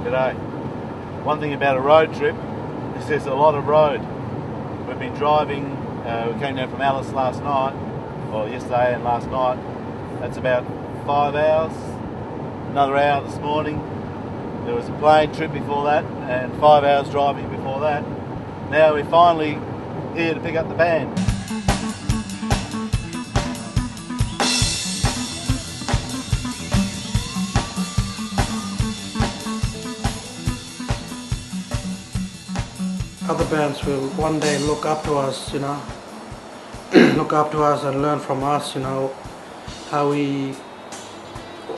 G'day. One thing about a road trip is there's a lot of road. We've been driving, we came down from Alice last night, or yesterday and last night. That's about 5 hours. Another hour this morning. There was a plane trip before that and 5 hours driving before that. Now we're finally here to pick up the band. Other bands will one day look up to us, look up to us and learn from us,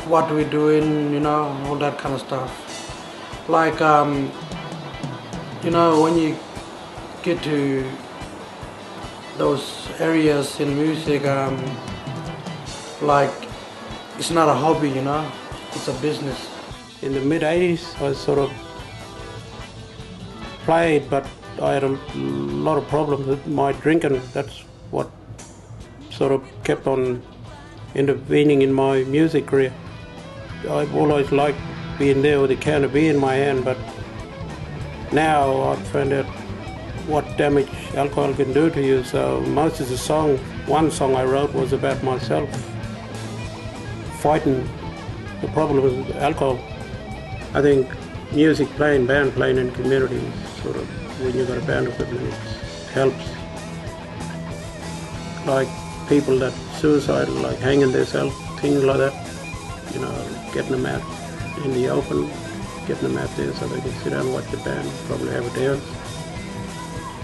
what we're doing, all that kind of stuff. Like, when you get to those areas in music, like, it's not a hobby, it's a business. In the mid-80s, I sort of played, but I had a lot of problems with my drinking. That's what sort of kept on intervening in my music career. I've always liked being there with a can of beer in my hand, but now I've found out what damage alcohol can do to you. So most of the one song I wrote was about myself fighting the problem with alcohol. I think music playing, band playing in community is sort of, when you've got a band equipment, it helps. Like people that suicidal, like hanging themselves, things like that, getting them out in the open, getting them out there so they can sit down and watch the band, probably have a dance.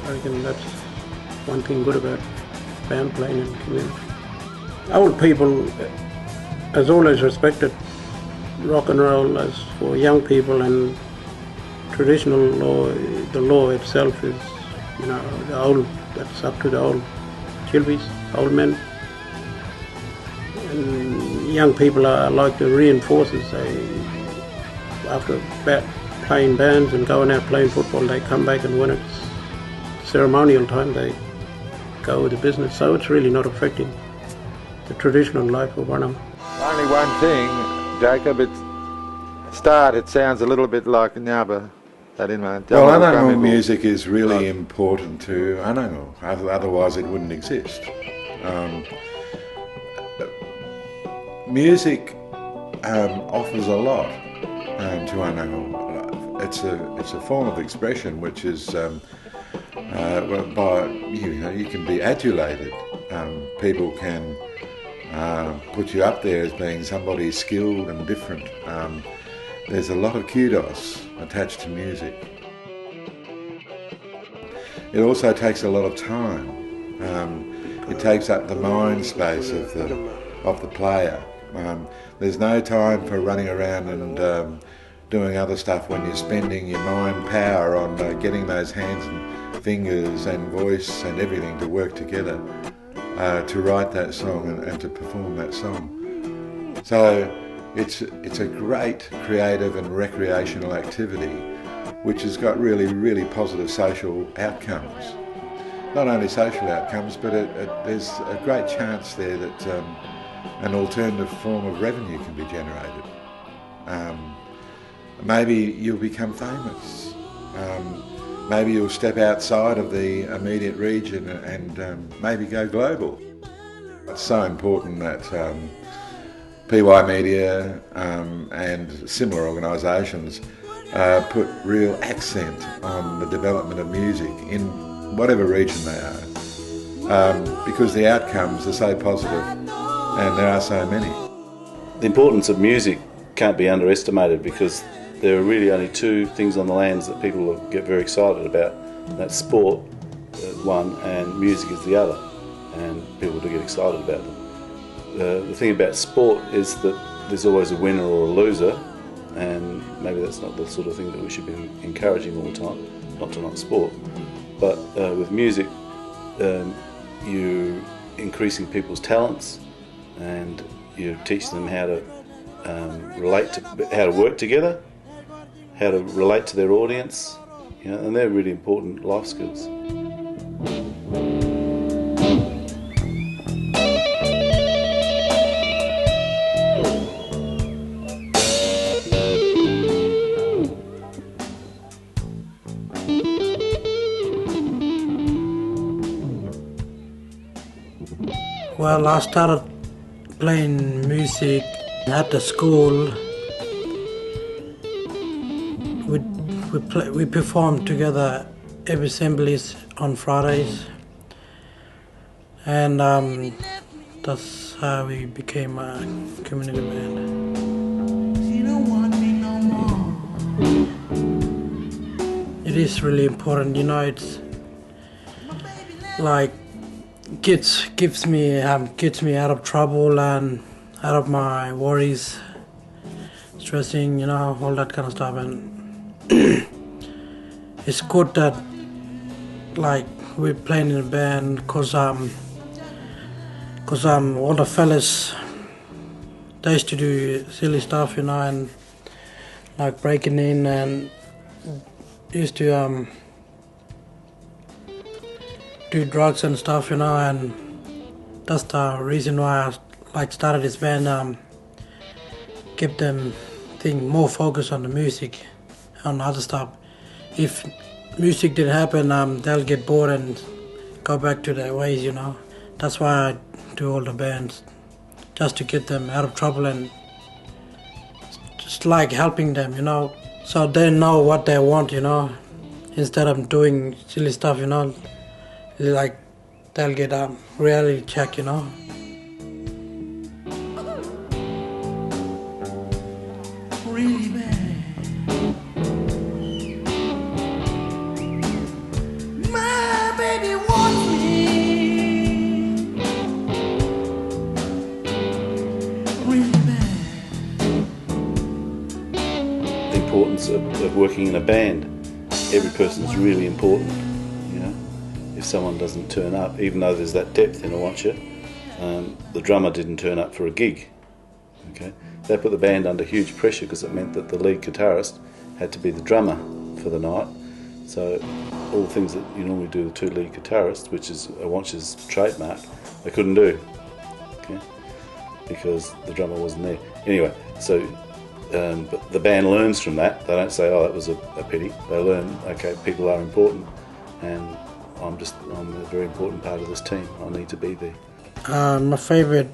I reckon that's one thing good about band playing in community. Old people has always respected rock and roll as for young people, and traditional law, the law itself is, the old, that's up to the old chilbies, old men. And young people are like the reinforcers. After playing bands and going out playing football, they come back, and when it's ceremonial time, they go with the business. So it's really not affecting the traditional life of one of them. Only one thing, Jacob, it sounds a little bit like Nyaba. Well, Anangu music is really important to Anangu, otherwise it wouldn't exist. Music offers a lot to Anangu. It's a form of expression which is you can be adulated. People can put you up there as being somebody skilled and different. There's a lot of kudos attached to music. It also takes a lot of time. It takes up the mind space of the player. There's no time for running around and doing other stuff when you're spending your mind power on getting those hands and fingers and voice and everything to work together to write that song and to perform that song. So it's a great creative and recreational activity which has got really, really positive social outcomes. Not only social outcomes, but there's a great chance there that an alternative form of revenue can be generated. Maybe you'll become famous. Maybe you'll step outside of the immediate region and maybe go global. It's so important that PY Media and similar organisations put real accent on the development of music in whatever region they are, because the outcomes are so positive and there are so many. The importance of music can't be underestimated, because there are really only two things on the lands that people get very excited about. That's sport, one, and music is the other, and people do get excited about them. The thing about sport is that there's always a winner or a loser, and maybe that's not the sort of thing that we should be encouraging all the time, not to knock sport. But with music, you're increasing people's talents, and you're teaching them how to how to work together, how to relate to their audience, and they're really important life skills. Well, I started playing music at the school. We performed together every assemblies on Fridays, and that's how we became a community band. It is really important, you know. It's like gets me out of trouble and out of my worries, stressing, you know, all that kind of stuff. And it's good that like we're playing in a band, because all the fellas, they used to do silly stuff, you know, and like breaking in, and used to do drugs and stuff, you know. And that's the reason why I like started this band, keep them more focused on the music, on other stuff. If music didn't happen, they'll get bored and go back to their ways, you know. That's why I do all the bands, just to get them out of trouble and just like helping them, you know, so they know what they want, you know, instead of doing silly stuff, you know. Like they'll get a reality check, you know. Really bad. My baby wants me. Really bad. The importance of working in a band. Every person is really important, you know. If someone doesn't turn up, even though there's that depth in Iwantja, the drummer didn't turn up for a gig. Okay, they put the band under huge pressure because it meant that the lead guitarist had to be the drummer for the night. So all the things that you normally do with two lead guitarists, which is Iwantja's trademark, they couldn't do. Okay, because the drummer wasn't there. Anyway, so but the band learns from that. They don't say, "Oh, that was a pity." They learn, okay, people are important, and I'm a very important part of this team. I need to be there. My favorite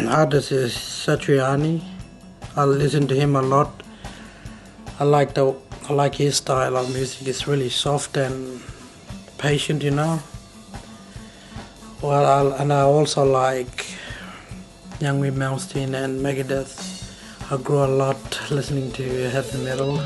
artist is Satriani. I listen to him a lot. I like his style of music. It's really soft and patient, you know. Well, I also like Young Malmsteen and Megadeth. I grew a lot listening to heavy metal.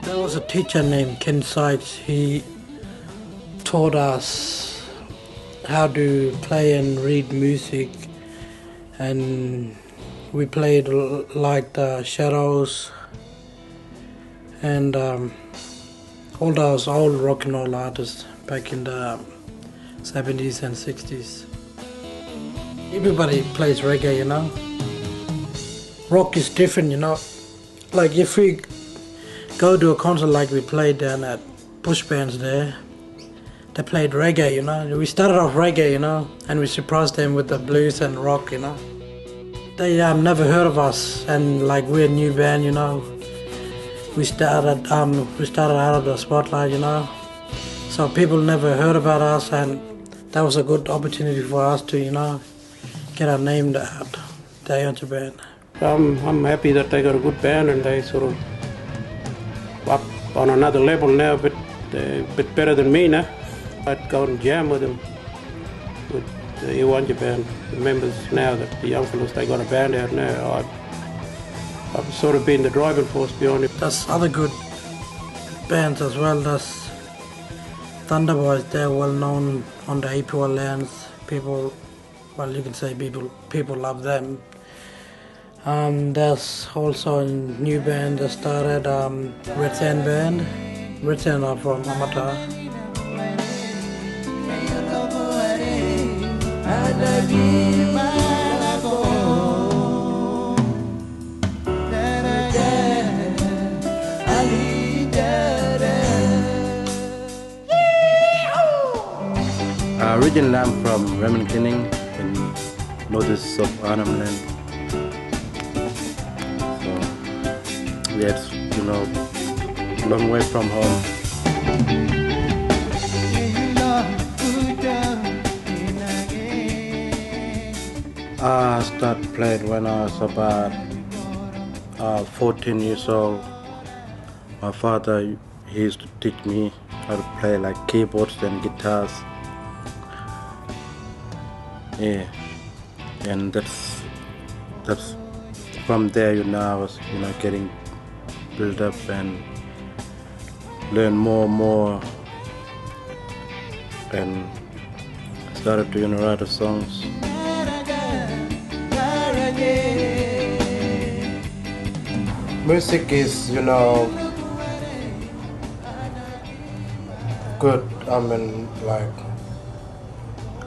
There was a teacher named Ken Sites. He taught us how to play and read music, and we played like the Shadows and all those old rock and roll artists back in the 70s and 60s. Everybody plays reggae, you know. Rock is different, you know. Like if we go to a concert like we played down at Bush Bands there, they played reggae, you know. We started off reggae, you know, and we surprised them with the blues and rock, you know. They never heard of us, and like we're a new band, you know. We started out of the spotlight, you know. So people never heard about us, and that was a good opportunity for us to, you know, get our name out, the Iwantja band. I'm happy that they got a good band and they sort of up on another level now, but they're a bit better than me now. I'd go and jam with them, with the Iwantja band. The members now, that the young fellas, they got a band out now. I've sort of been the driving force behind it. There's other good bands as well. There's Thunderboys, they're well known on the APY Lands. People, well, you can say people love them. There's also a new band that started, Red Sand Band. Red Sand are from Amata. Originally, I'm from Remenkilling in northeast of Arnhem Land. So it's long way from home. I started playing when I was about 14 years old. My father, he used to teach me how to play like keyboards and guitars. Yeah, and that's from there. I was getting built up and learn more, and started to write the songs. Music is good. I mean, like,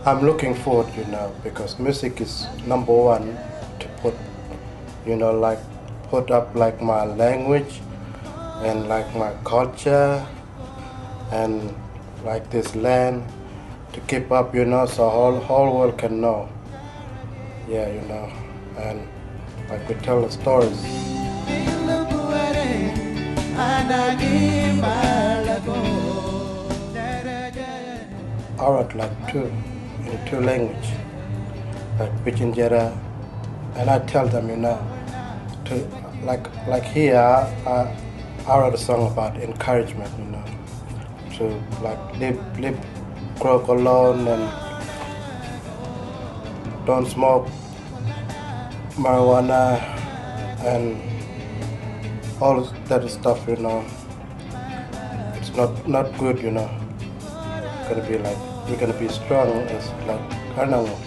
I'm looking forward, because music is number one to put, like, put up like my language and like my culture and like this land to keep up, so whole world can know. Yeah, and like we tell the stories. I wrote like in two language, like Pidgin Jera, and I tell them, to like here, I wrote a song about encouragement, to like live, grow alone and don't smoke marijuana and all that stuff, it's not good, Gonna be like, you're gonna be strong as like animal.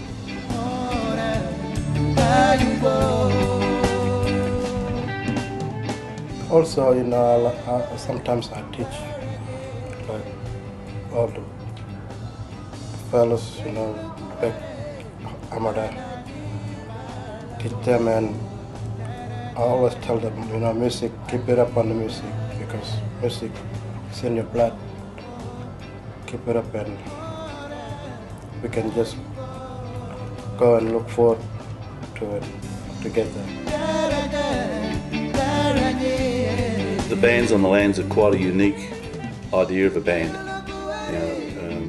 Also, sometimes I teach like all the fellows, back Amada, teach them, and I always tell them, music, keep it up on the music, because music is in your blood. Keep it up, and we can just go and look forward to it together. The bands on the lands are quite a unique idea of a band.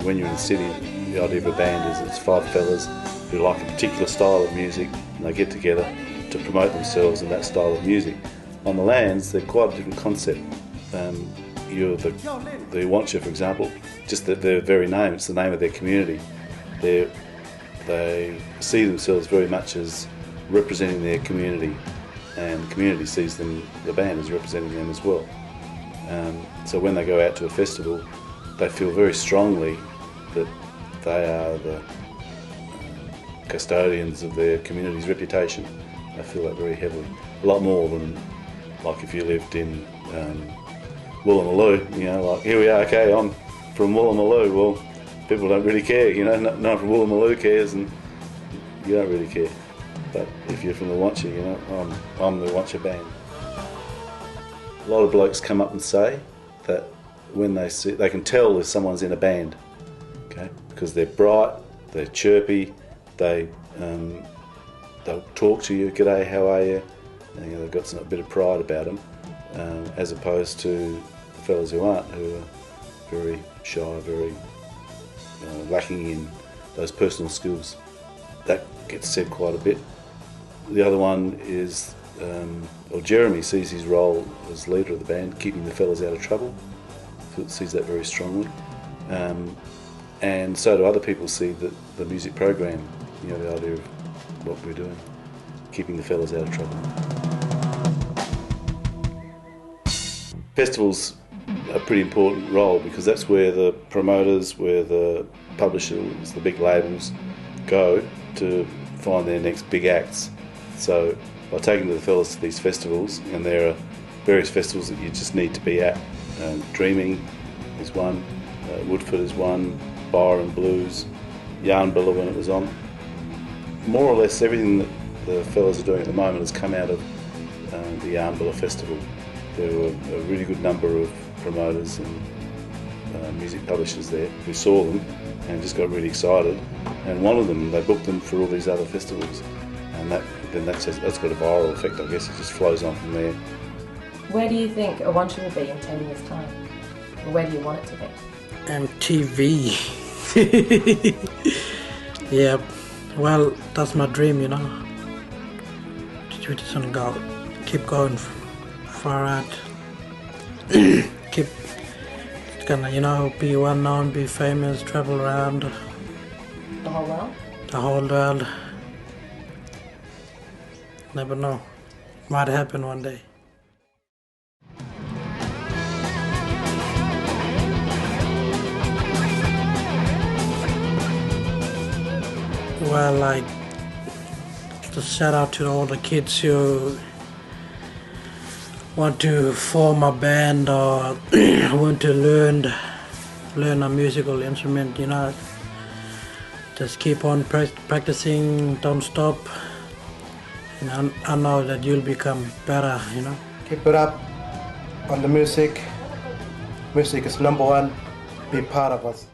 When you're in the city, the idea of a band is it's five fellas who like a particular style of music, and they get together to promote themselves in that style of music. On the lands, they're quite a different concept. You're the Iwantja, for example, just their very name, it's the name of their community. They see themselves very much as representing their community, and the community sees the band as representing them as well. So when they go out to a festival, they feel very strongly that they are the custodians of their community's reputation. They feel that very heavily, a lot more than like if you lived in Woolloomooloo, like here we are, okay, I'm from Woolloomooloo. Well, people don't really care, no one from Woolloomooloo cares, and you don't really care. But if you're from the Iwantja, I'm the Iwantja band. A lot of blokes come up and say that when they see, they can tell if someone's in a band, okay, because they're bright, they're chirpy, they'll talk to you, g'day, how are you? And, they've got a bit of pride about them, as opposed to the fellas who aren't, who are very shy, very lacking in those personal skills. That gets said quite a bit. The other one is, Jeremy sees his role as leader of the band, keeping the fellas out of trouble, sees that very strongly. And so do other people see the music program, the idea of what we're doing, keeping the fellas out of trouble. Festivals are a pretty important role because that's where the promoters, where the publishers, the big labels go to find their next big acts. So by taking the fellas to these festivals, and there are various festivals that you just need to be at. Dreaming is one, Woodford is one, Byron Blues, Yarnbilla when it was on. More or less everything that the fellas are doing at the moment has come out of the Yarnbilla Festival. There were a really good number of promoters and music publishers there who saw them and just got really excited and wanted them. They booked them for all these other festivals, and that's got a viral effect. I guess it just flows on from there. Where do you think Iwantja will be in 10 years' time? And where do you want it to be? MTV. Yeah, well, that's my dream, you know. We just want to keep going far out. Keep gonna, you know, be well known, be famous, travel around. The whole world? The whole world. Never know. Might happen one day. Well, like, just shout out to all the kids who want to form a band or want to learn a musical instrument, you know. Just keep on practicing, don't stop. And I know that you'll become better, you know. Keep it up on the music. Music is number one. Be part of us.